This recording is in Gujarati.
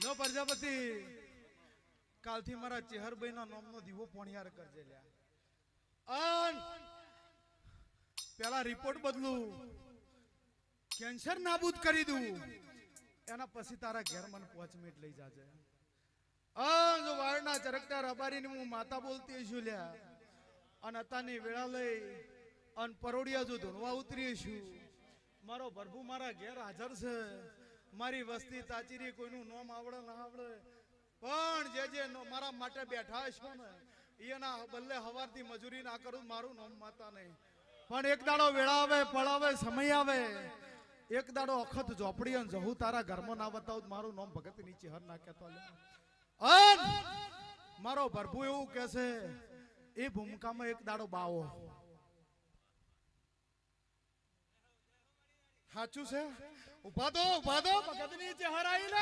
જો પ્રજાપતિ કાલથી મારા ચેહરભાઈ ના નામનો દીવો પોણિયાર કરજે લ્યા અન પેલા રિપોર્ટ બદલું કેન્સર નાબૂદ કરી દઉં એના પછી તારા ઘેર મને 5 મિનિટ લઈ જાજે જો વાળના ચરકતા રબારીની હું માતા બોલતી છું લ્યા અને અતાની વેળા લઈ અન પરોડિયા જો ધૂણવા ઉતરી છું મારો પ્રભુ મારા ઘેર હાજર છે મારી વસ્તી તાચીરી કોઈનું નામ આવડે ના આવડે પણ જે મારા માટે બેઠા છો ને એના બદલે હવારથી મજૂરી ના કરું મારું નામ માતા નહીં પણ એક દાડો વેળા આવે પળાવે સમય આવે એક દાડો અખત ઝોપડી અને જહુ તારા ઘરમાં ના બતાવું મારું નામ ભગત નીચે હર ના કહેતો અન મારો પ્રભુ એવું કહે છે એ ભૂમિકામાં એક દાડો બાવો સાચું છે ઉભા દો ભગત નીચે હર આવી લે